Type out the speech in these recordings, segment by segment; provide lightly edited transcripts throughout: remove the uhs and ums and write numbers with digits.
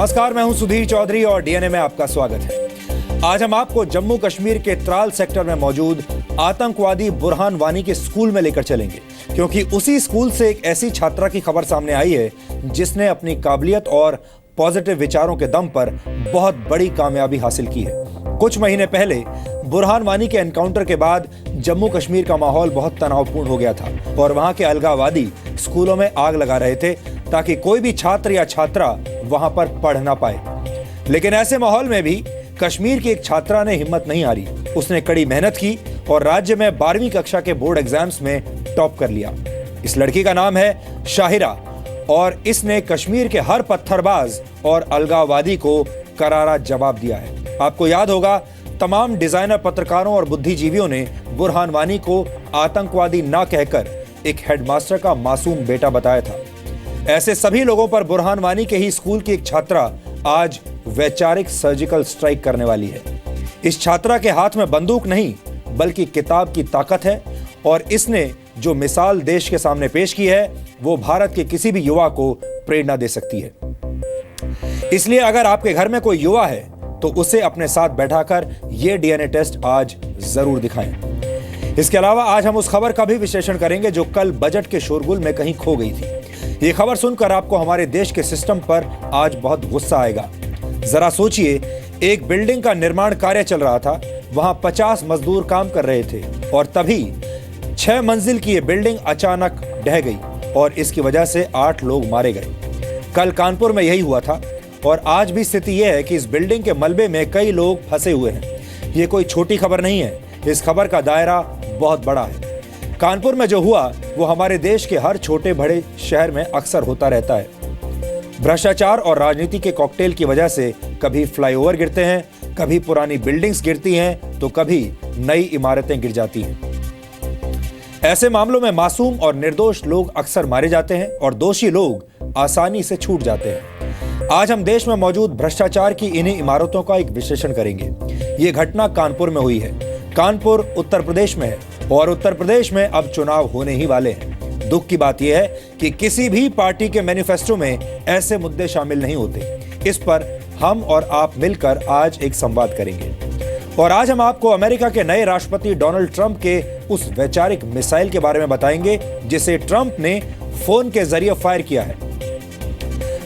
नमस्कार, मैं हूं सुधीर चौधरी और डीएनए में आपका स्वागत है। आज हम आपको जम्मू कश्मीर के त्राल सेक्टर में मौजूद आतंकवादी बुरहान वानी के स्कूल में लेकर चलेंगे, क्योंकि उसी स्कूल से एक ऐसी छात्रा की खबर सामने आई है जिसने अपनी काबिलियत और पॉजिटिव विचारों के दम पर बहुत बड़ी कामयाबी हासिल की है। कुछ महीने पहले बुरहान वानी के एनकाउंटर के बाद जम्मू कश्मीर का माहौल बहुत तनावपूर्ण हो गया था और वहां के अलगाववादी स्कूलों में आग लगा रहे थे ताकि कोई भी छात्र या छात्रा वहां पर पढ़ ना पाए। लेकिन ऐसे माहौल में भी कश्मीर की एक छात्रा ने हिम्मत नहीं हारी। उसने कड़ी मेहनत की और राज्य में 12वीं कक्षा के बोर्ड एग्जाम्स में टॉप कर लिया। इस लड़की का नाम है शाहिरा और इसने कश्मीर के हर पत्थरबाज और अलगाववादी को करारा जवाब दिया है। आपको याद होगा, तमाम डिजाइनर पत्रकारों और बुद्धिजीवियों ने बुरहान वानी को आतंकवादी ना कहकर एक हेडमास्टर का मासूम बेटा बताया था। ऐसे सभी लोगों पर बुरहान वानी के ही स्कूल की एक छात्रा आज वैचारिक सर्जिकल स्ट्राइक करने वाली है। इस छात्रा के हाथ में बंदूक नहीं बल्कि किताब की ताकत है और इसने जो मिसाल देश के सामने पेश की है वो भारत के किसी भी युवा को प्रेरणा दे सकती है। इसलिए अगर आपके घर में कोई युवा है तो उसे अपने साथ बैठाकर यह डीएनए टेस्ट आज जरूर दिखाएं। इसके अलावा आज हम उस खबर का भी विश्लेषण करेंगे जो कल बजट के शोरगुल में कहीं खो गई थी। ये खबर सुनकर आपको हमारे देश के सिस्टम पर आज बहुत गुस्सा आएगा। जरा सोचिए, एक बिल्डिंग का निर्माण कार्य चल रहा था, वहां 50 मजदूर काम कर रहे थे और तभी 6 मंजिल की ये बिल्डिंग अचानक ढह गई और इसकी वजह से 8 लोग मारे गए। कल कानपुर में यही हुआ था और आज भी स्थिति यह है कि इस बिल्डिंग के मलबे में कई लोग फंसे हुए हैं। ये कोई छोटी खबर नहीं है, इस खबर का दायरा बहुत बड़ा है। कानपुर में जो हुआ वो हमारे देश के हर छोटे बड़े शहर में अक्सर होता रहता है। भ्रष्टाचार और राजनीति के कॉकटेल की वजह से कभी फ्लाईओवर गिरते हैं, कभी पुरानी बिल्डिंग्स गिरती हैं, तो कभी नई इमारतें गिर जाती हैं। ऐसे मामलों में मासूम और निर्दोष लोग अक्सर मारे जाते हैं और दोषी लोग आसानी से छूट जाते हैं। आज हम देश में मौजूद भ्रष्टाचार की इन्हीं इमारतों का एक विश्लेषण करेंगे। ये घटना कानपुर में हुई है। कानपुर उत्तर प्रदेश में है और उत्तर प्रदेश में अब चुनाव होने ही वाले हैं। दुख की बात यह है कि किसी भी पार्टी के मैनिफेस्टो में ऐसे मुद्दे शामिल नहीं होते। इस पर हम और आप मिलकर आज एक संवाद करेंगे और आज हम आपको अमेरिका के नए राष्ट्रपति डोनाल्ड ट्रंप के उस वैचारिक मिसाइल के बारे में बताएंगे जिसे ट्रंप ने फोन के जरिए फायर किया है।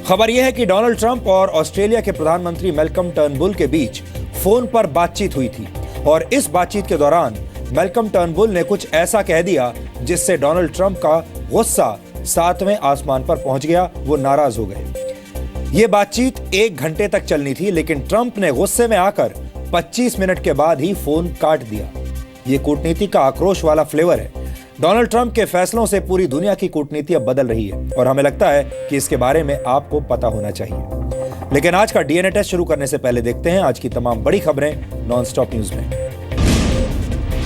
खबर यह है कि डोनाल्ड ट्रंप और ऑस्ट्रेलिया के प्रधानमंत्री मैल्कम टर्नबुल के बीच फोन पर बातचीत हुई थी और इस बातचीत के दौरान मैल्कम टर्नबुल ने कुछ ऐसा कह दिया जिससे डोनाल्ड ट्रंप का गुस्सा 7वें आसमान पर पहुंच गया। वो नाराज हो गए। ये बातचीत 1 घंटे तक चलनी थी, लेकिन ट्रंप ने गुस्से में आकर 25 मिनट के बाद ही फोन काट दिया। ये कूटनीति का आक्रोश वाला फ्लेवर है। डोनाल्ड ट्रंप के फैसलों से पूरी दुनिया की कूटनीति अब बदल रही है और हमें लगता है कि इसके बारे में आपको पता होना चाहिए। लेकिन आज का डीएनए टेस्ट शुरू करने से पहले देखते हैं आज की तमाम बड़ी खबरें नॉनस्टॉप न्यूज में।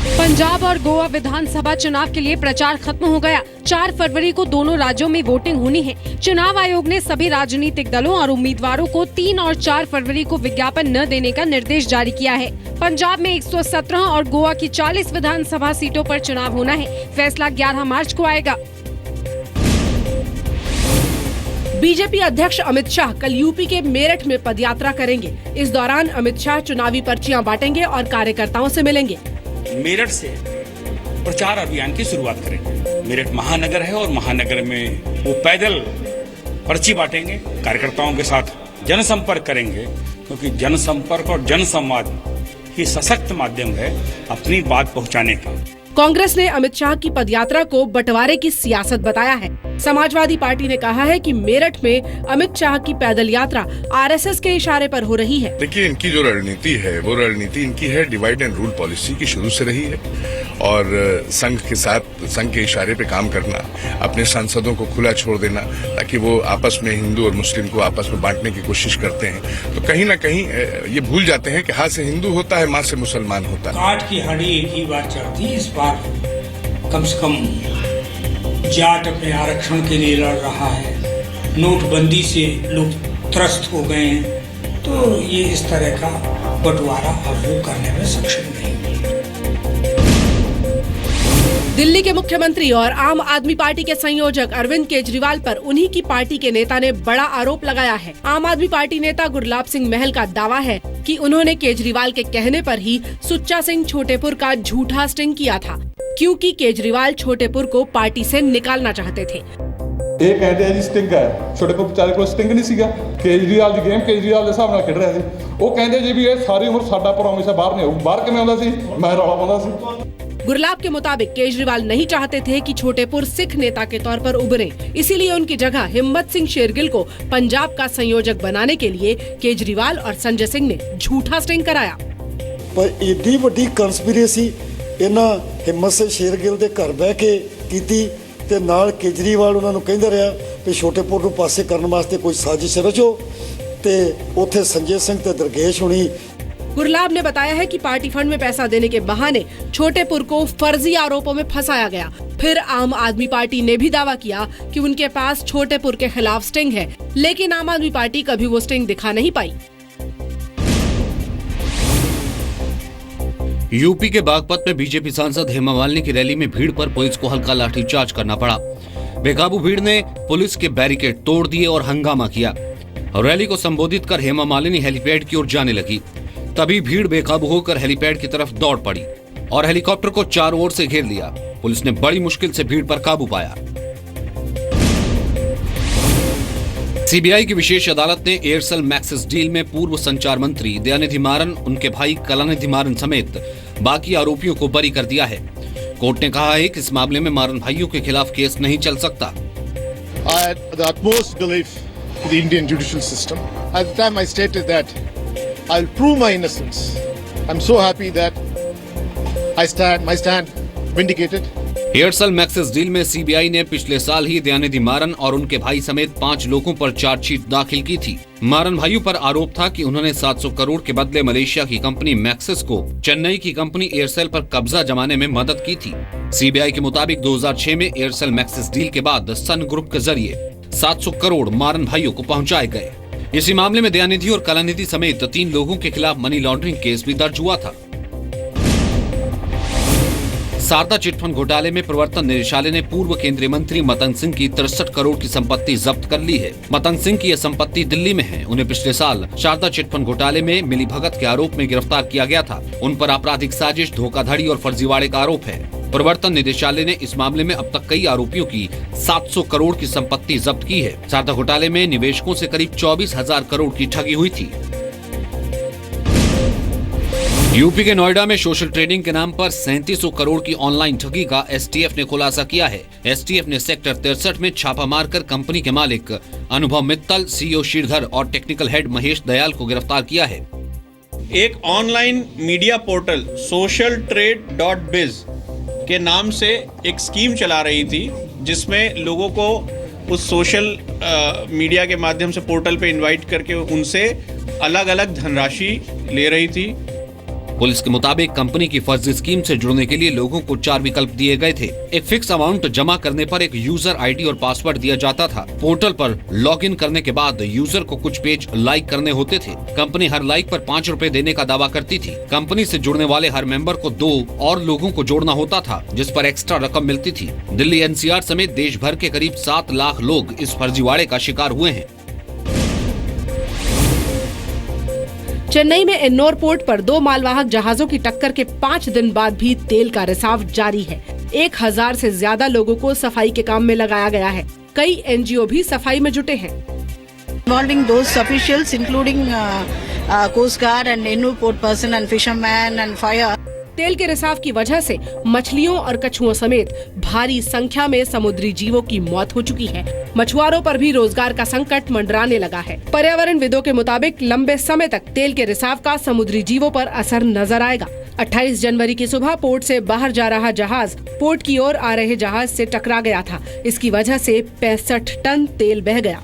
पंजाब और गोवा विधानसभा चुनाव के लिए प्रचार खत्म हो गया। 4 फरवरी को दोनों राज्यों में वोटिंग होनी है। चुनाव आयोग ने सभी राजनीतिक दलों और उम्मीदवारों को 3 और 4 फरवरी को विज्ञापन न देने का निर्देश जारी किया है। पंजाब में 117 और गोवा की 40 विधानसभा सीटों पर चुनाव होना है। फैसला 11 मार्च को आएगा। बीजेपी अध्यक्ष अमित शाह कल यूपी के मेरठ में पदयात्रा करेंगे। इस दौरान अमित शाह चुनावी पर्चियां बांटेंगे और कार्यकर्ताओं से मिलेंगे। मेरठ से प्रचार अभियान की शुरुआत करेंगे। मेरठ महानगर है और महानगर में वो पैदल पर्ची बांटेंगे, कार्यकर्ताओं के साथ जनसंपर्क करेंगे, क्योंकि जनसंपर्क और जनसंवाद ही सशक्त माध्यम है अपनी बात पहुंचाने का। कांग्रेस ने अमित शाह की पदयात्रा को बंटवारे की सियासत बताया है। समाजवादी पार्टी ने कहा है कि मेरठ में अमित शाह की पैदल यात्रा आरएसएस के इशारे पर हो रही है। देखिए, इनकी जो रणनीति है वो रणनीति इनकी है डिवाइड एंड रूल पॉलिसी की शुरू से रही है और संघ के साथ संघ के इशारे पे काम करना, अपने सांसदों को खुला छोड़ देना ताकि वो आपस में हिंदू और मुस्लिम को आपस में बांटने की कोशिश करते हैं। तो कहीं ना कहीं ये भूल जाते हैं कि हाथ से हिंदू होता है, माँ से मुसलमान होता है। काट की हड्डी एक ही बार चढ़ती, इस बार कम से कम जाट अपने आरक्षण के लिए लड़ रहा है। नोटबंदी से लोग त्रस्त हो गए हैं, तो ये इस तरह का बंटवारा अब वो करने में सक्षम नहीं। दिल्ली के मुख्यमंत्री और आम आदमी पार्टी के संयोजक अरविंद केजरीवाल पर उन्हीं की पार्टी के नेता ने बड़ा आरोप लगाया है। आम आदमी पार्टी नेता गुरलाब सिंह महल का दावा है कि उन्होंने केजरीवाल के कहने पर ही सुच्चा सिंह छोटेपुर का झूठा स्टिंग किया था, क्योंकि केजरीवाल छोटेपुर को पार्टी से निकालना चाहते थे। ਇਹ ਕਹਿੰਦੇ ਆ ਜੀ ਸਟਿੰਗ ਹੈ, ਛੋਟੇ ਕੋ ਵਿਚਾਰੇ ਕੋਲ ਸਟਿੰਗ ਨਹੀਂ ਸੀਗਾ। ਕੇਜਰੀਵਾਲ ਦੀ ਗੇਮ ਕੇਜਰੀਵਾਲ ਦੇ ਹਿਸਾਬ ਨਾਲ ਖੇਡ ਰਿਹਾ ਸੀ। ਉਹ ਕਹਿੰਦੇ ਜੀ ਵੀ ਇਹ ਸਾਰੀ ਉਮਰ ਸਾਡਾ ਪ੍ਰੋਮਿਸ ਹੈ, ਬਾਹਰ ਨਹੀਂ ਆਊ। ਬਾਹਰ ਕਿਵੇਂ ਆਉਂਦਾ ਸੀ? ਮੈਂ ਰੌਲਾ ਪਾਉਂਦਾ ਸੀ। गुरलाब के मुताबिक केजरीवाल नहीं चाहते थे कि छोटेपुर सिख नेता के तौर पर उभरे, इसीलिए उनकी जगह हिम्मत सिंह शेरगिल को पंजाब का संयोजक बनाने के लिए केजरीवाल और संजय सिंह ने झूठा स्टिंग कराया। पर एडी वड्डी कंस्पिरेसी इन्हां हिम्मत सिंह शेरगिल दे घर बह के कीती ते नाल केजरीवाल उन्हां नूं कहंदा रहा कि छोटेपुर नूं पासे करन वास्ते कोई साजिश रचो ते उत्थे संजय सिंह ते दरगेश हुणी। गुरलाब ने बताया है कि पार्टी फंड में पैसा देने के बहाने छोटेपुर को फर्जी आरोपों में फंसाया गया। फिर आम आदमी पार्टी ने भी दावा किया कि उनके पास छोटेपुर के खिलाफ स्टिंग है, लेकिन आम आदमी पार्टी कभी वो स्टिंग दिखा नहीं पाई। यूपी के बागपत में बीजेपी सांसद हेमा मालिनी की रैली में भीड़ पर पुलिस को हल्का लाठीचार्ज करना पड़ा। बेकाबू भीड़ ने पुलिस के बैरिकेड तोड़ दिए और हंगामा किया। रैली को संबोधित कर हेमा मालिनी हेलीपैड की ओर जाने लगी। तभी भीड़ बेकाबू होकर हेलीपैड की तरफ दौड़ पड़ी और हेलीकॉप्टर को चारों ओर से घेर लिया। पुलिस ने बड़ी मुश्किल से भीड़ पर काबू पाया। सीबीआई की विशेष अदालत ने एयरसेल मैक्सिस डील में पूर्व संचार मंत्री दयानिधि मारन, उनके भाई कलानिधि मारन समेत बाकी आरोपियों को बरी कर दिया है। कोर्ट ने कहा है कि इस मामले में मारन भाइयों के खिलाफ केस नहीं चल सकता। I had the utmost belief in the Indian judicial system. At the time I stated that I'll prove my innocence. I'm so happy that my stand vindicated. Aircel Maxis deal में CBI ने पिछले साल ही दयानिधि मारन और उनके भाई समेत 5 लोगों पर चार्जशीट दाखिल की थी। मारन भाइयों पर आरोप था कि उन्होंने 700 करोड़ के बदले मलेशिया की कंपनी मैक्सिस को चेन्नई की कंपनी एयरसेल पर कब्जा जमाने में मदद की थी। सीबीआई के मुताबिक 2006 में एयरसेल मैक्सिस डील के बाद सन ग्रुप के जरिए 700 करोड़ मारन भाइयों को पहुँचाए गए। इसी मामले में दयानिधि और कलानिधि समेत 3 लोगों के खिलाफ मनी लॉन्ड्रिंग केस भी दर्ज हुआ था। शारदा चिटफंड घोटाले में प्रवर्तन निदेशालय ने पूर्व केंद्रीय मंत्री मतंग सिंह की 63 करोड़ की संपत्ति जब्त कर ली है। मतंग सिंह की यह संपत्ति दिल्ली में है। उन्हें पिछले साल शारदा चिटफंड घोटाले में मिलीभगत के आरोप में गिरफ्तार किया गया था। उन पर आपराधिक साजिश, धोखाधड़ी और फर्जीवाड़े का आरोप है। प्रवर्तन निदेशालय ने इस मामले में अब तक कई आरोपियों की 700 करोड़ की संपत्ति जब्त की है। शारदा घोटाले में निवेशकों से करीब 24,000 करोड़ की ठगी हुई थी। यूपी के नोएडा में सोशल ट्रेडिंग के नाम पर 3700 करोड़ की ऑनलाइन ठगी का एसटीएफ ने खुलासा किया है। एसटीएफ ने सेक्टर 63 में छापा मारकर कंपनी के मालिक अनुभव मित्तल, सीईओ श्रीधर और टेक्निकल हेड महेश दयाल को गिरफ्तार किया है। एक ऑनलाइन मीडिया पोर्टल socialtrade.biz के नाम से एक स्कीम चला रही थी, जिसमें लोगों को उस सोशल मीडिया के माध्यम से पोर्टल पे इनवाइट करके उनसे अलग अलग धनराशि ले रही थी। पुलिस के मुताबिक कंपनी की फर्जी स्कीम से जुड़ने के लिए लोगों को 4 विकल्प दिए गए थे। एक फिक्स अमाउंट जमा करने पर एक यूजर आईडी और पासवर्ड दिया जाता था। पोर्टल पर लॉगिन करने के बाद यूजर को कुछ पेज लाइक करने होते थे। कंपनी हर लाइक पर 5 रुपए देने का दावा करती थी। कंपनी से जुड़ने वाले हर मेंबर को 2 और लोगों को जोड़ना होता था, जिस पर एक्स्ट्रा रकम मिलती थी। दिल्ली एनसीआर समेत देश भर के करीब 7 लाख लोग इस फर्जीवाड़े का शिकार हुए हैं। चेन्नई में एन्नोर पोर्ट पर 2 मालवाहक जहाजों की टक्कर के 5 दिन बाद भी तेल का रिसाव जारी है। 1000 से ज्यादा लोगों को सफाई के काम में लगाया गया है। कई एनजीओ भी सफाई में जुटे हैं। Involving those officials, including Coast Guard and Ennore port person and fishermen and fire. तेल के रिसाव की वजह से मछलियों और कछुओं समेत भारी संख्या में समुद्री जीवों की मौत हो चुकी है। मछुआरों पर भी रोजगार का संकट मंडराने लगा है। पर्यावरणविदों के मुताबिक लंबे समय तक तेल के रिसाव का समुद्री जीवों पर असर नजर आएगा। 28 जनवरी की सुबह पोर्ट से बाहर जा रहा जहाज पोर्ट की ओर आ रहे जहाज से टकरा गया था। इसकी वजह से 65 टन तेल बह गया।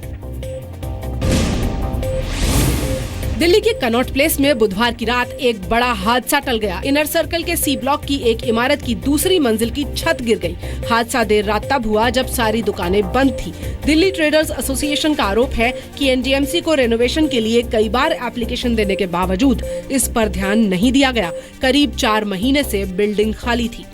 दिल्ली के कनॉट प्लेस में बुधवार की रात एक बड़ा हादसा टल गया। इनर सर्कल के सी ब्लॉक की एक इमारत की दूसरी मंजिल की छत गिर गई। हादसा देर रात तब हुआ जब सारी दुकानें बंद थी। दिल्ली ट्रेडर्स एसोसिएशन का आरोप है कि एनडीएमसी को रेनोवेशन के लिए कई बार एप्लीकेशन देने के बावजूद इस पर ध्यान नहीं दिया गया। करीब 4 महीने से बिल्डिंग खाली थी।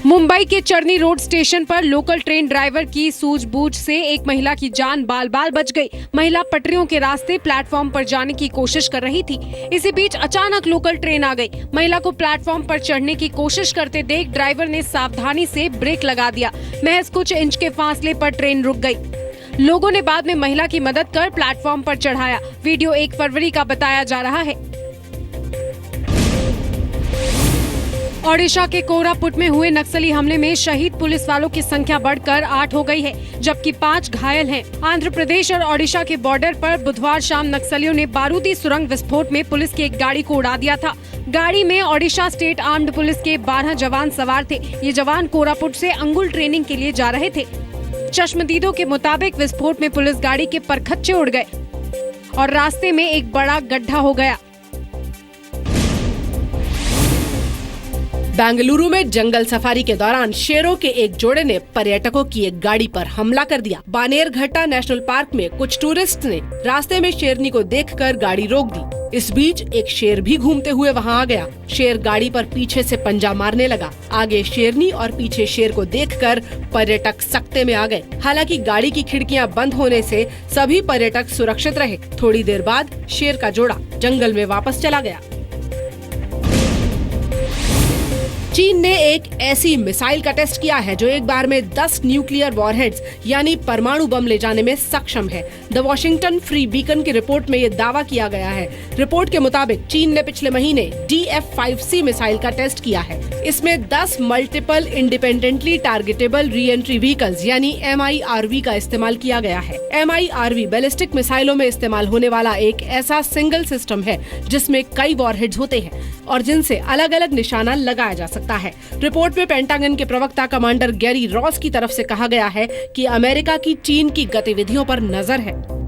मुंबई के चरनी रोड स्टेशन पर लोकल ट्रेन ड्राइवर की सूझबूझ से एक महिला की जान बाल बाल बच गई। महिला पटरियों के रास्ते प्लेटफॉर्म पर जाने की कोशिश कर रही थी। इसी बीच अचानक लोकल ट्रेन आ गई। महिला को प्लेटफॉर्म पर चढ़ने की कोशिश करते देख ड्राइवर ने सावधानी से ब्रेक लगा दिया। महज कुछ इंच के फासले पर ट्रेन रुक गई। लोगों ने बाद में महिला की मदद कर प्लेटफॉर्म पर चढ़ाया। वीडियो 1 फरवरी का बताया जा रहा है। ओडिशा के कोरापुट में हुए नक्सली हमले में शहीद पुलिस वालों की संख्या बढ़कर 8 हो गई है, जबकि 5 घायल हैं। आंध्र प्रदेश और ओडिशा के बॉर्डर पर बुधवार शाम नक्सलियों ने बारूदी सुरंग विस्फोट में पुलिस की एक गाड़ी को उड़ा दिया था। गाड़ी में ओडिशा स्टेट आर्म्ड पुलिस के 12 जवान सवार थे। ये जवान कोरापुट से अंगुल ट्रेनिंग के लिए जा रहे थे। चश्मदीदों के मुताबिक विस्फोट में पुलिस गाड़ी के परखच्चे उड़ गए और रास्ते में एक बड़ा गड्ढा हो गया। बेंगलुरु में जंगल सफारी के दौरान शेरों के एक जोड़े ने पर्यटकों की एक गाड़ी पर हमला कर दिया। बानेरघट्टा नेशनल पार्क में कुछ टूरिस्ट ने रास्ते में शेरनी को देखकर गाड़ी रोक दी। इस बीच एक शेर भी घूमते हुए वहां आ गया। शेर गाड़ी पर पीछे से पंजा मारने लगा। आगे शेरनी और पीछे शेर को देखकर पर्यटक सकते में आ गए। हालांकि गाड़ी की खिड़कियां बंद होने से सभी पर्यटक सुरक्षित रहे। थोड़ी देर बाद शेर का जोड़ा जंगल में वापस चला गया। चीन ने एक ऐसी मिसाइल का टेस्ट किया है जो एक बार में 10 न्यूक्लियर वॉरहेड्स यानी परमाणु बम ले जाने में सक्षम है। द वॉशिंगटन फ्री बीकन की रिपोर्ट में ये दावा किया गया है। रिपोर्ट के मुताबिक चीन ने पिछले महीने DF-5C मिसाइल का टेस्ट किया है। इसमें 10 multiple independently targetable re entry vehicles यानी MIRV का इस्तेमाल किया गया है। MIRV बैलिस्टिक मिसाइलों में इस्तेमाल होने वाला एक ऐसा सिंगल सिस्टम है जिसमें कई वॉरहेड्स होते हैं और जिनसे अलग अलग निशाना लगाया जा सकता है। रिपोर्ट में पेंटागन के प्रवक्ता कमांडर गैरी रॉस की तरफ से कहा गया है कि अमेरिका की चीन की गतिविधियों पर नजर है।